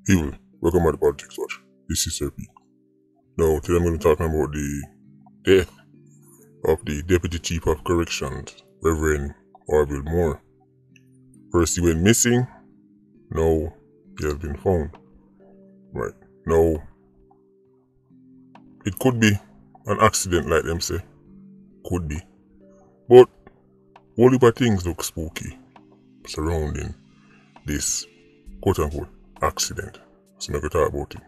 People, welcome to the Politics Watch. This is Sir P. Now, today I'm going to be talking about the death of the Deputy Chief of Corrections, Reverend Orville Moore. First, he went missing. Now, he has been found. Right. Now, it could be an accident, like them say. Could be. But, all heap of things look spooky surrounding this quote-unquote accident. So I'm going to talk about it.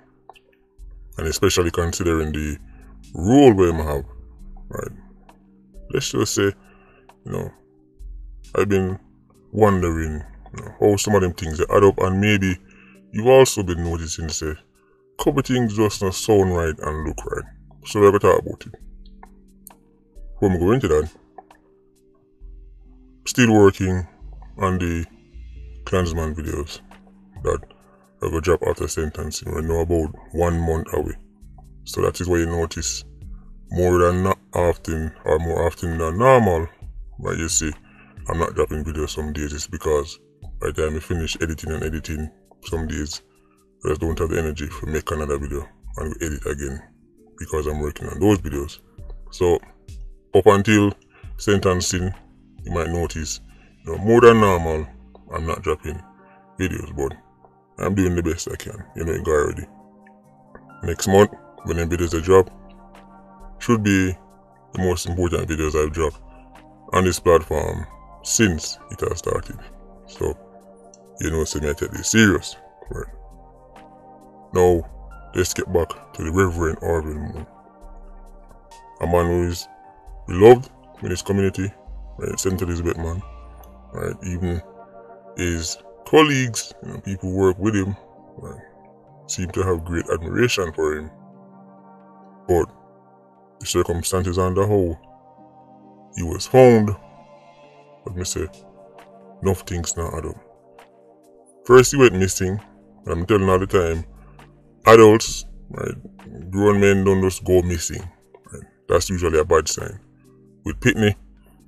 And especially considering the role we have, right? Let's just say, I've been wondering how some of them things add up, and maybe you've also been noticing, say, a couple things just not sound right and look right. So we're going to talk about it. Before we go into that, still working on the Klansman videos that I will drop after sentencing. We're now about 1 month away. So that is why you notice more often than normal. But you see, I'm not dropping videos some days. It's because by the time I finish editing some days, I just don't have the energy to make another video and edit again because I'm working on those videos. So up until sentencing, you might notice more than normal I'm not dropping videos, but I'm doing the best I can. You go already. Next month, when them videos I drop, should be the most important videos I've dropped on this platform since it has started. So, so I take this serious. Right. Now, let's get back to the Reverend Orville Moore. A man who is beloved in his community, right? St. Elizabeth man, right? Even his colleagues, people who work with him, right, seem to have great admiration for him. But the circumstances and the how he was found, let me say, enough things not add up. First, he went missing, and I'm telling all the time, adults, right, grown men don't just go missing. Right? That's usually a bad sign. With Pitney,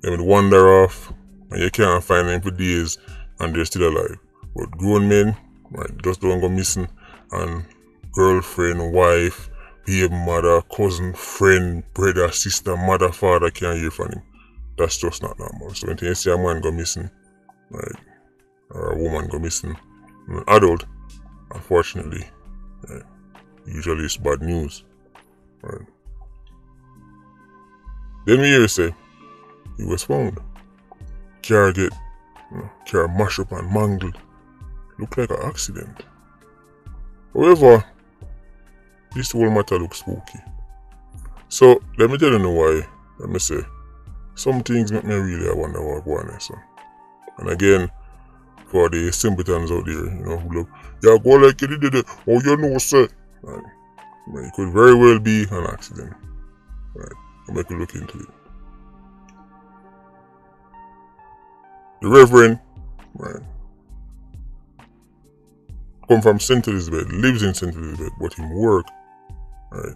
they would wander off, and you can't find them for days, and they're still alive. But grown men, right, just don't go missing, and girlfriend, wife, baby mother, cousin, friend, brother, sister, mother, father can't hear from him. That's just not normal. So when you see a man go missing, right, or a woman go missing, an adult, unfortunately, right, usually it's bad news. Right. Then we hear say he was found. Car get car mash up and mangled. Look like an accident. However, this whole matter looks spooky. So let me tell you why. Let me say, some things make me really wonder what going on. So, and again, for the simpletons out there, who look, yeah, go like you did it. Oh, sir. Right. It could very well be an accident. Right. I'll make you look into it. The Reverend, right, come from St. Elizabeth, lives in St. Elizabeth, but he work, right,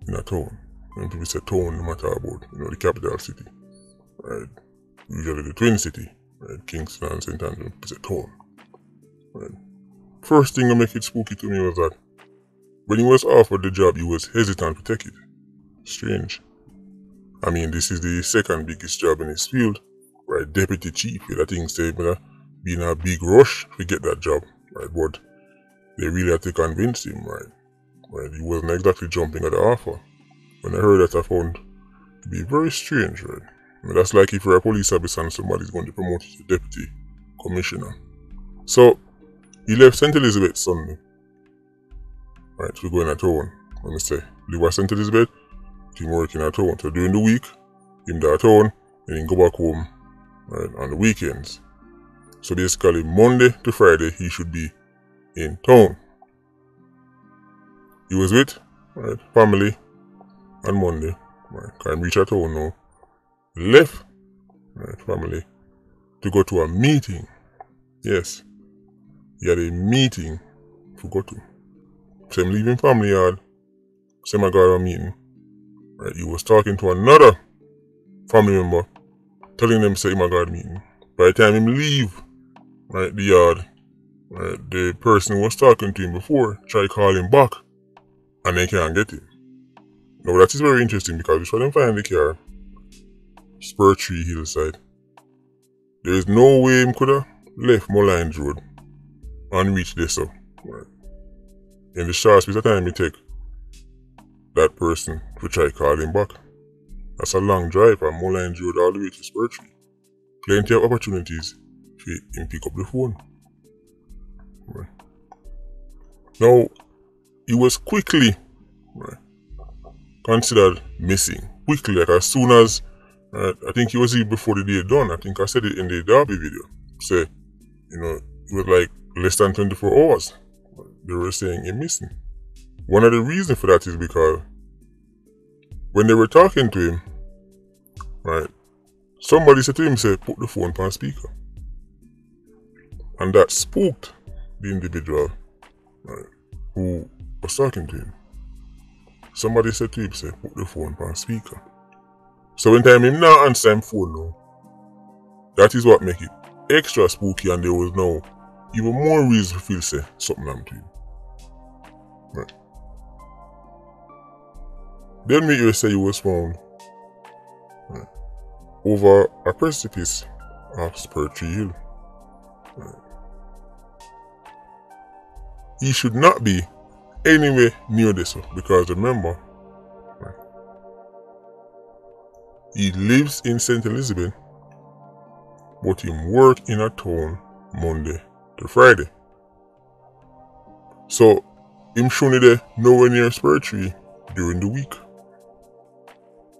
in a town. When people say town, no matter about, the capital city, right, usually the twin city, right, Kingston and St. Andrews, it's a town, right. First thing that make it spooky to me was that when he was offered the job, he was hesitant to take it. Strange. I mean, this is the second biggest job in his field, right, deputy chief. I think they be in a big rush to get that job, right, but they really had to convince him, right, he wasn't exactly jumping at the offer. When I heard that, I found it to be very strange, right. That's like if you're a police officer and somebody's going to promote you to deputy commissioner. So, he left St. Elizabeth Sunday, right, to go in a town. Let me say, leave at St. Elizabeth, him work in a town. So during the week, him to a town, and then go back home, right, on the weekends. So basically, Monday to Friday, he should be in town. He was with, right, family on Monday, right, can't reach a town now. Left, right, family to go to a meeting. Yes, he had a meeting to go to. So him leaving family yard, same I got a meeting. Right, he was talking to another family member, telling them say him a got a meeting. By the time him leave, right, the yard, right, the person who was talking to him before try call him back and they can't get him. Now that is very interesting because before them find the car, Spur Tree Hillside, there is no way him could have left Mullines Road and reached this up. Right. In the short space of time it take that person to try call him back. That's a long drive from Mullines Road all the way to Spur Tree. Plenty of opportunities for him pick up the phone. Right. Now, he was quickly considered missing. Quickly, like as soon as, I think he was even before the day done. I think I said it in the Derby video. Say, it was like less than 24 hours. They were saying him missing. One of the reasons for that is because when they were talking to him, right, somebody said to him, say, put the phone on speaker. And that spooked the individual, right, who was talking to him. Somebody said to him, say, put the phone on speaker. So when time him now answer him phone now, that is what make it extra spooky, and there was now even more reason to feel say something happened to him. Right. Then we say he was found over a precipice of Spur Tree Hill. Right. He should not be anywhere near this one because remember, he lives in St. Elizabeth, but he work in a town Monday to Friday. So him shouldn't there nowhere near Spur Tree during the week.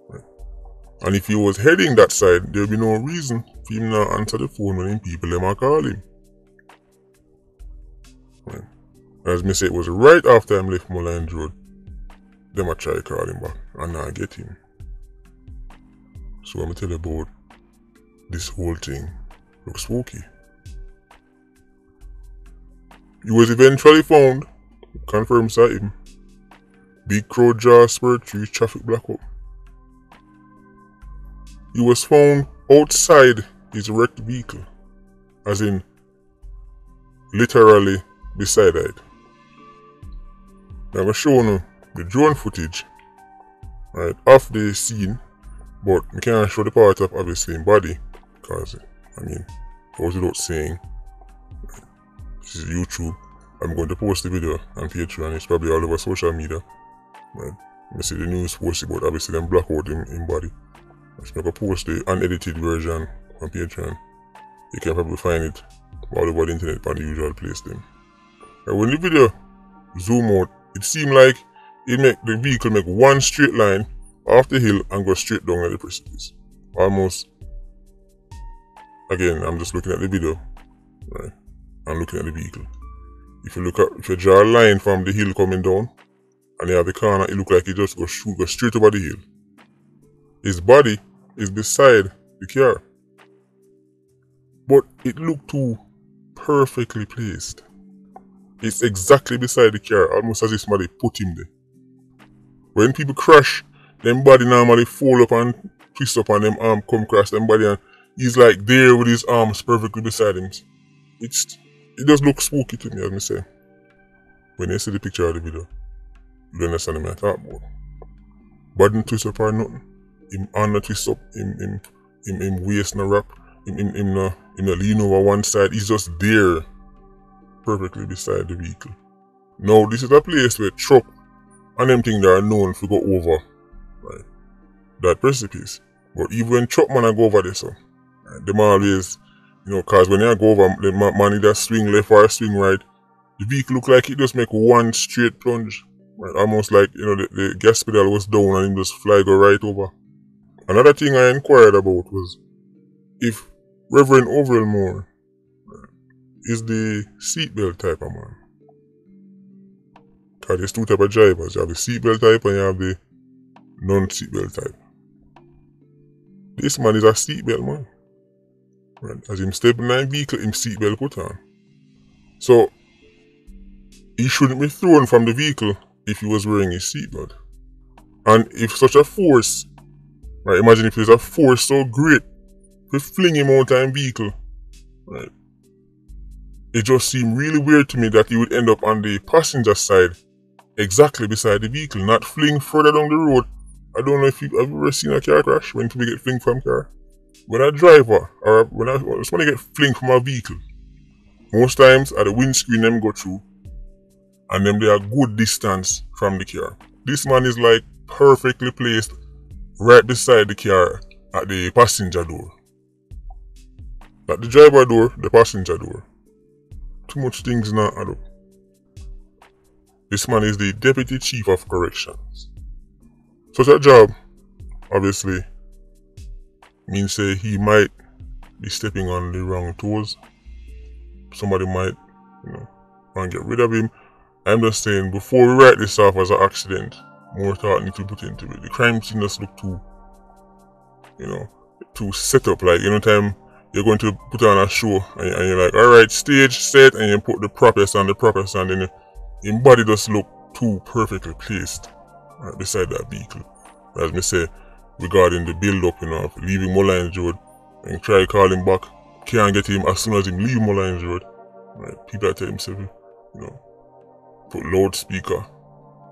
Right. And if he was heading that side, there would be no reason for him not answer the phone when people them call him. Right. As me say, it was right after I left Mullines Road, them a try to call him back and not get him. So I'm tell you about this whole thing. Looks spooky. He was eventually found, confirmed saw him. Big crowd draw, Spur Tree, traffic block up. He was found outside his wrecked vehicle, as in literally beside it. Now I'm showing you the drone footage, right, of the scene, but we can't show the part of obviously his body because goes without saying, this is YouTube. I'm going to post the video on Patreon. It's probably all over social media. Right? I see the news posted, but obviously them black out in body. I'm going to post the unedited version on Patreon. You can probably find it all over the internet on the usual place then. And when the video zoom out, it seemed like the vehicle make one straight line off the hill and go straight down at the precipice. Almost. Again, I'm just looking at the video, right? I'm looking at the vehicle. If you draw a line from the hill coming down, and you have the corner, it look like it just go straight over the hill. His body is beside the car, but it looked too perfectly placed. It's exactly beside the car, almost as if somebody put him there. When people crash, them body normally fall up and twist up and them arm come across them body, and he's like there with his arms perfectly beside him. It does look spooky to me, as I say. When you see the picture of the video, you understand what I talk about. Body twist up or nothing. Him arm no twist up, him waist no wrap, him no lean over one side. He's just there, perfectly beside the vehicle. Now, this is a place where truck and them things that are known to go over, right, that precipice. But even when truck man go over this, them always, cause when they go over, the man either swing left or swing right, the vehicle look like it just make one straight plunge. Right? Almost like, the gas pedal was down and it just fly go right over. Another thing I inquired about was if Reverend Overell Moore is the seatbelt type of man. Because there's two types of drivers. You have the seatbelt type and you have the non-seatbelt type. This man is a seatbelt man. Right? As him step in the vehicle, him seatbelt put on. So, he shouldn't be thrown from the vehicle if he was wearing his seatbelt. And if such a force, right, imagine if there's a force so great to fling him out of the vehicle, right? it just seemed really weird to me that he would end up on the passenger side, exactly beside the vehicle, not fling further down the road. I don't know if you have ever seen a car crash when people get flinged from car. When a driver or when somebody get flinged from a vehicle, most times at the windscreen them go through, and them they are good distance from the car. This man is like perfectly placed right beside the car at the passenger door. Not the driver door, the passenger door. Too much things not add up. This man is the Deputy Chief of Corrections. Such a job, obviously, means say he might be stepping on the wrong toes. Somebody might, want to get rid of him. I'm just saying, before we write this off as an accident, more thought needs to be put into it. The crime scene just look too, too set up. Like, time you're going to put on a show and you're like, alright, stage, set, and you put the props on, then your body just look too perfectly placed right beside that vehicle. As me say, regarding the build-up, of leaving Mullines Road and try to call him back, can't get him as soon as him leave Mullines Road. Right? People tell himself, put loudspeaker.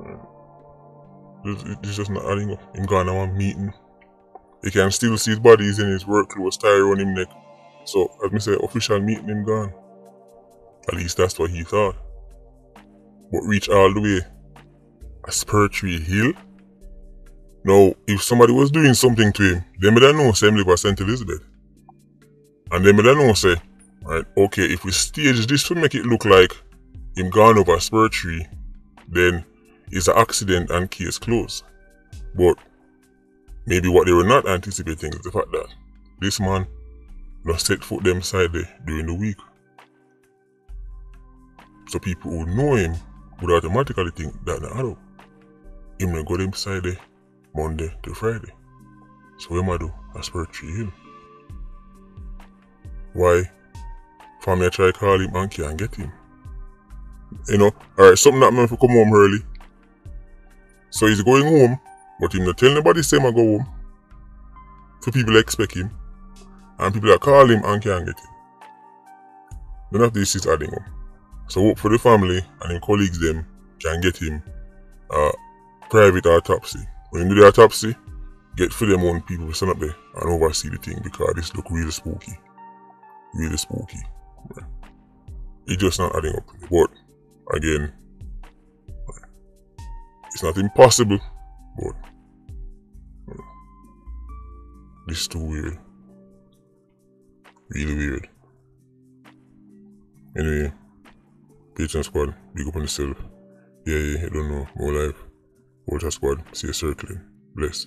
Right? It's just not adding up. Him gone to one meeting. You can still see his body is in his work clothes, tie around him neck. So, as me say, official meeting him gone. At least that's what he thought. But reach all the way a Spurtree Hill? Now, if somebody was doing something to him, they may know say him live at St. Elizabeth. And they may know say, right, okay, if we stage this to make it look like him gone over Spurtree, then it's an accident and case closed. But maybe what they were not anticipating is the fact that this man just set foot them side there during the week. So people who know him would automatically think that no, him not go them side there Monday to Friday. So what am I do? I Spurtree Hill. Why? Family try to call him and can't get him. Alright, something that man for come home early. So he's going home, but him not tell nobody say him I go home. So people expect him. And people that call him and can't get him. None of this is adding up. So hope for the family and his colleagues them can get him private autopsy. When you do the autopsy, get for them own people to stand up there and oversee the thing because this look really spooky. Really spooky. Right. It's just not adding up. But again, it's not impossible, but this is too weird. Really weird. Anyway, Patreon squad, big up on yourself. Yeah, you don't know, more life. Water squad, see you circling. Bless.